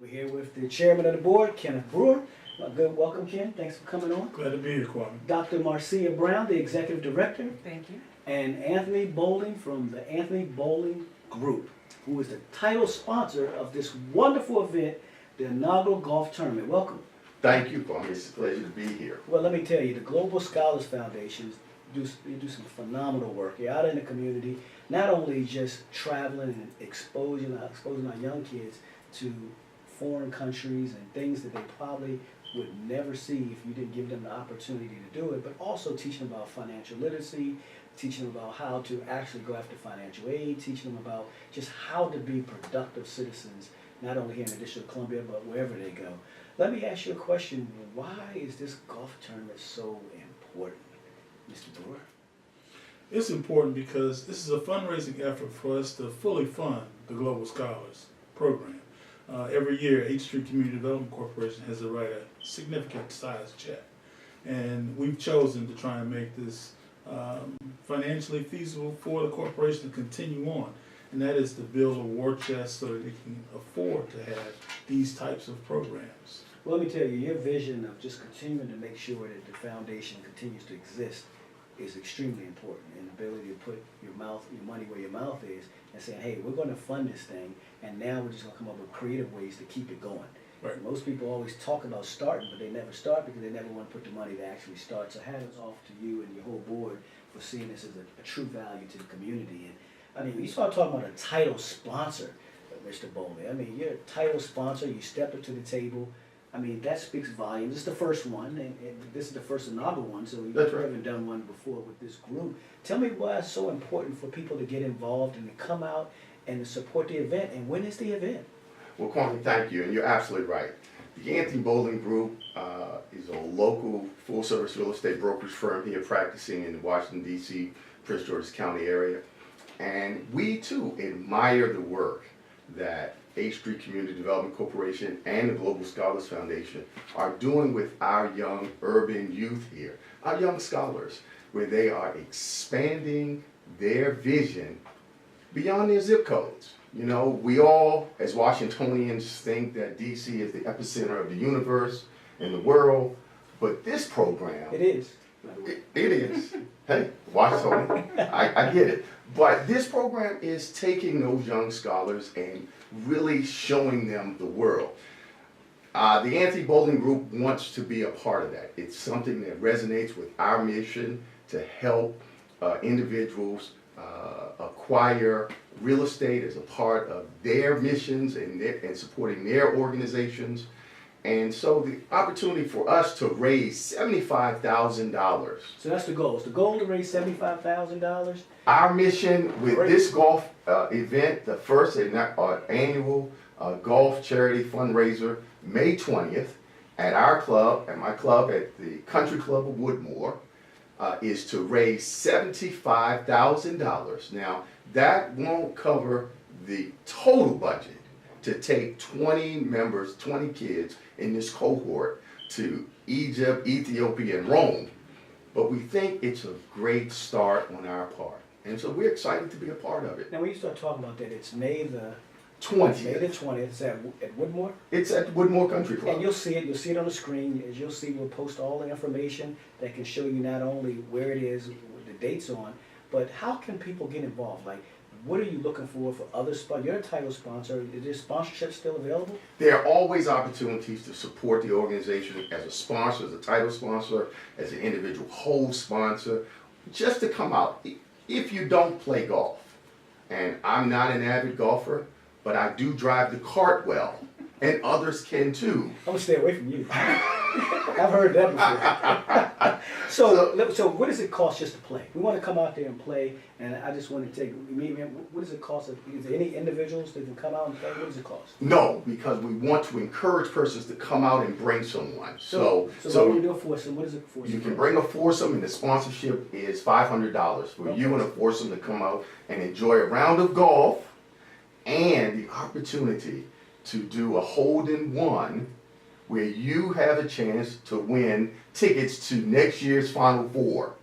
We're here with the chairman of the board, Kenneth Brewer. Good, welcome, Ken. Thanks for coming on. Glad to be here, Kwame. Dr. Marcia Brown, the executive director. Thank you. And Anthony Bowling from the Anthony Bowling Group, who is the title sponsor of this wonderful event, the Inaugural Golf Tournament. Welcome. Thank you, Kwame. It's a pleasure to be here. Well, let me tell you, the Global Scholars Foundation do some phenomenal work. You're out in the community, not only just traveling and exposing our young kids to foreign countries and things that they probably would never see if you didn't give them the opportunity to do it, but also teaching them about financial literacy, teaching them about how to actually go after financial aid, teaching them about just how to be productive citizens, not only here in the District of Columbia, but wherever they go. Let me ask you a question. Why is this golf tournament so important, Mr. Brewer? It's important because this is a fundraising effort for us to fully fund the Global Scholars Program. Every year, H Street Community Development Corporation has to write a significant size check. And we've chosen to try and make this financially feasible for the corporation to continue on. And that is to build a war chest so that they can afford to have these types of programs. Well, let me tell you, your vision of just continuing to make sure that the foundation continues to exist is extremely important. And the ability to put your money where your mouth is, and saying, hey, we're going to fund this thing, and now we're just going to come up with creative ways to keep it going. Right. Most people always talk about starting, but they never start because they never want to put the money to actually start. So hats off to you and your whole board for seeing this as a true value to the community. And I mean, when you start talking about a title sponsor, Mr. Bowley, I mean, you're a title sponsor, you stepped up to the table. I mean, that speaks volumes. This is the first one, and this is the first inaugural one, so you haven't done one before with this group. Tell me why it's so important for people to get involved and to come out and to support the event, and when is the event? Well, Kwame, thank you, and you're absolutely right. The Anthony Bowling Group is a local full-service real estate brokerage firm here practicing in the Washington, D.C., Prince George's County area. And we, too, admire the work that H Street Community Development Corporation and the Global Scholars Foundation are doing with our young urban youth here, our young scholars, where they are expanding their vision beyond their zip codes. You know, we all, as Washingtonians, think that D.C. is the epicenter of the universe and the world, but this program... It is. It is. Hey, Washington, I get it. But this program is taking those young scholars and really showing them the world. The Anthony Bowling Group wants to be a part of that. It's something that resonates with our mission to help individuals acquire real estate as a part of their missions and supporting their organizations. And so the opportunity for us to raise $75,000. So that's the goal. Is the goal to raise $75,000? Our mission with this golf event, the first annual golf charity fundraiser, May 20th, at our club, at my club at the Country Club of Woodmore, is to raise $75,000. Now, that won't cover the total budget to take 20 members, 20 kids in this cohort to Egypt, Ethiopia, and Rome. But we think it's a great start on our part. And so we're excited to be a part of it. Now, when you start talking about that, it's May the 20th. May the 20th. It's at Woodmore? It's at Woodmore Country Club. And you'll see it on the screen. As you'll see, we'll post all the information that can show you not only where it is, with the dates on, but how can people get involved? Like, what are you looking for other sponsors? You're a title sponsor. Is there sponsorship still available? There are always opportunities to support the organization as a sponsor, as a title sponsor, as an individual whole sponsor, just to come out. If you don't play golf, and I'm not an avid golfer, but I do drive the cart well, and others can too. I'm gonna stay away from you. I've heard that before. So what does it cost just to play? We want to come out there and play, and I just want to take, what does it cost? Is there any individuals that can come out and play? What does it cost? No, because we want to encourage persons to come out and bring someone. So what do you do a foursome? What is it for? You can bring a foursome, and the sponsorship is $500 for you and a foursome to come out and enjoy a round of golf and the opportunity to do a hole-in-one where you have a chance to win tickets to next year's Final Four.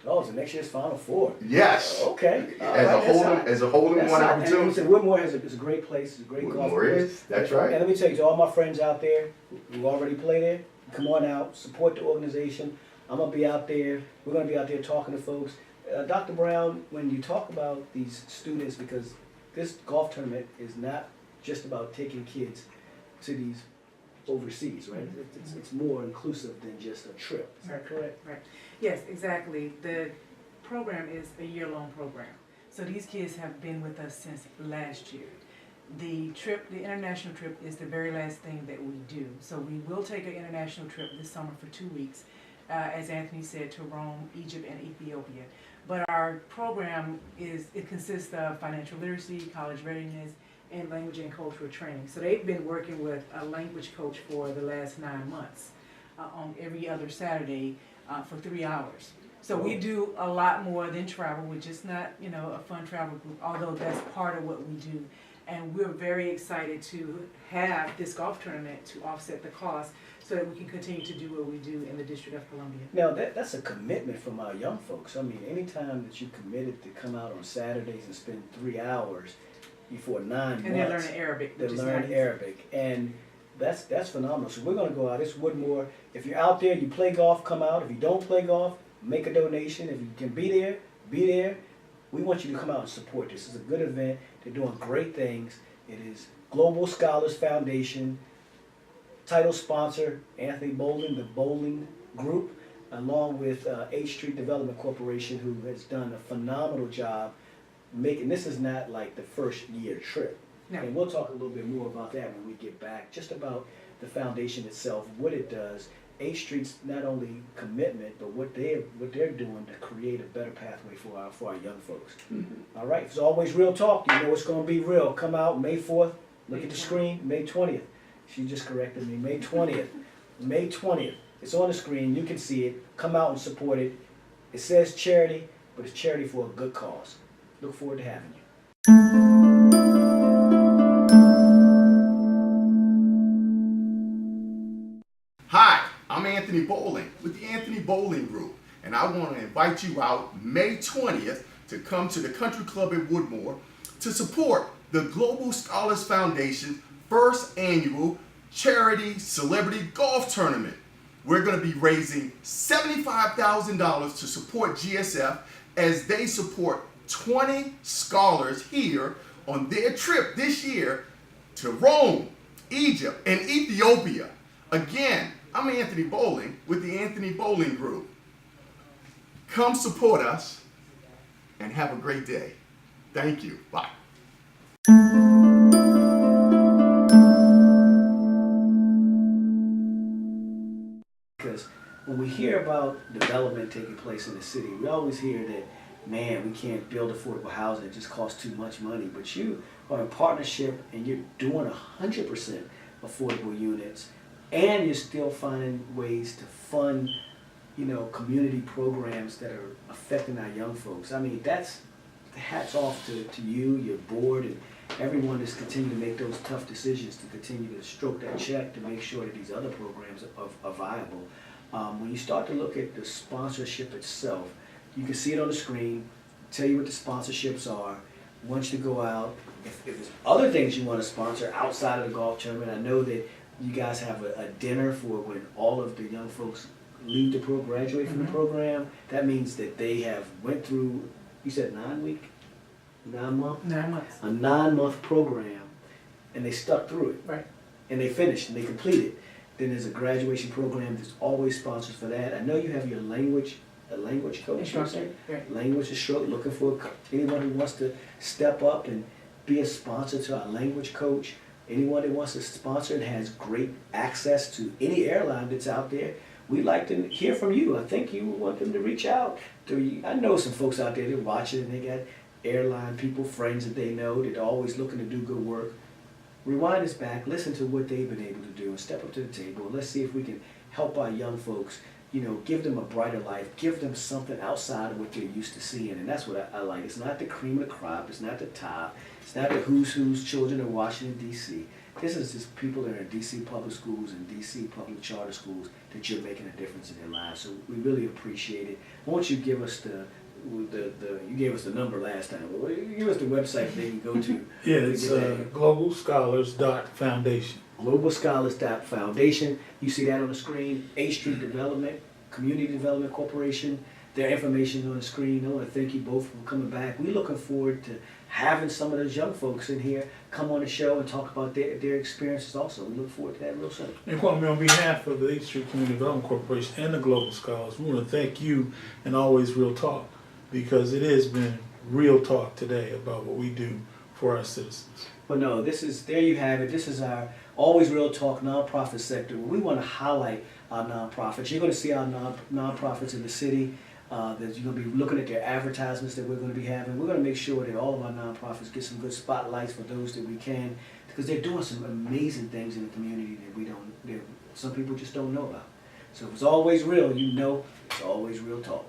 Oh, it's the next year's Final Four. Yes. Okay. All As right, a that's hole, hot. as a hole in That's one hot. And opportunity. listen, Whitmore is a great place. It's a great golf Whitmore course. is, that's And right. let me tell you, to all my friends out there who already play there, come on out, support the organization. I'm gonna be out there. We're gonna be out there talking to folks. Dr. Brown, when you talk about these students, because this golf tournament is not just about taking kids to these overseas, right? It's more inclusive than just a trip. Is that correct? Right. Yes, exactly. The program is a year-long program. So these kids have been with us since last year. The trip, the international trip, is the very last thing that we do. So we will take an international trip this summer for 2 weeks, as Anthony said, to Rome, Egypt, and Ethiopia. But our program it consists of financial literacy, college readiness, and language and cultural training. So they've been working with a language coach for the last 9 months on every other Saturday for 3 hours. So we do a lot more than travel. We're just not, a fun travel group, although that's part of what we do. And we're very excited to have this golf tournament to offset the cost so that we can continue to do what we do in the District of Columbia. Now, that's a commitment from our young folks. I mean, anytime that you committed to come out on Saturdays and spend 3 hours before 9 months. And they're learning Arabic. They which is learn nice. Arabic. And that's phenomenal. So we're going to go out. It's Woodmore. If you're out there, you play golf, come out. If you don't play golf, make a donation. If you can be there, be there. We want you to come out and support this. It's a good event. They're doing great things. It is Global Scholars Foundation, title sponsor Anthony Bolden, the Bowling Group, along with H Street Development Corporation, who has done a phenomenal job making, this is not like the first year trip. No. And we'll talk a little bit more about that when we get back, just about the foundation itself, what it does, H Street's not only commitment, but what they're doing to create a better pathway for our young folks. Mm-hmm. All right, it's always real talk. You know it's going to be real. Come out May 4th. Look at the screen. May 20th. She just corrected me. May 20th. May 20th. It's on the screen. You can see it. Come out and support it. It says charity, but it's charity for a good cause. Look forward to having you. Hi, I'm Anthony Bowling with the Anthony Bowling Group, and I want to invite you out May 20th to come to the Country Club at Woodmore to support the Global Scholars Foundation first annual charity celebrity golf tournament. We're going to be raising $75,000 to support GSF as they support 20 scholars here on their trip this year to Rome, Egypt, and Ethiopia. Again, I'm Anthony Bowling with the Anthony Bowling Group. Come support us and have a great day. Thank you. Bye. Because when we hear about development taking place in the city, we always hear that, man, we can't build affordable housing, it just costs too much money. But you are in partnership and you're doing 100% affordable units, and you're still finding ways to fund, community programs that are affecting our young folks. I mean, that's hats off to you, your board, and everyone that's continuing to make those tough decisions to continue to stroke that check to make sure that these other programs are viable. When you start to look at the sponsorship itself, you can see it on the screen, tell you what the sponsorships are. I want you to go out. If there's other things you want to sponsor outside of the golf tournament, I know that you guys have a dinner for when all of the young folks leave the program, graduate from the program. That means that they have went through, you said 9 months? 9 months. A 9-month program, and they stuck through it. Right. And they finished and they completed. Then there's a graduation program. There's always sponsors for that. I know you have your language coach. Instructor. Right. Language instructor, looking for anyone who wants to step up and be a sponsor to our language coach. Anyone that wants to sponsor and has great access to any airline that's out there, we'd like to hear from you. I think you want them to reach out to you. I know some folks out there that are watching and they got airline people, friends that they know that are always looking to do good work. Rewind this back, listen to what they've been able to do, and step up to the table. Let's see if we can help our young folks, give them a brighter life, give them something outside of what they're used to seeing. And that's what I like. It's not the cream of the crop. It's not the top. It's not the who's children in Washington, D.C. this is just people that are in DC public schools and DC public charter schools that you're making a difference in their lives. So we really appreciate it. Won't you give us you gave us the number last time. Well, you give us the website they can go to. Yeah, it's globalscholars.foundation. globalscholars.foundation. You see that on the screen. 8th Street Development, Community Development Corporation. Their information on the screen. I want to thank you both for coming back. We're looking forward to having some of those young folks in here come on the show and talk about their experiences also. We look forward to that real soon. And Kwame, on behalf of the 8th Street Community Development Corporation and the Global Scholars, we want to thank you and Always Real Talk, because it has been real talk today about what we do for our citizens. But no, there you have it. This is our Always Real Talk nonprofit sector. We want to highlight our nonprofits. You're going to see our nonprofits in the city. That you're going to be looking at their advertisements that we're going to be having. We're going to make sure that all of our nonprofits get some good spotlights for those that we can, because they're doing some amazing things in the community that some people just don't know about. So if it's always real, you know it's always real talk.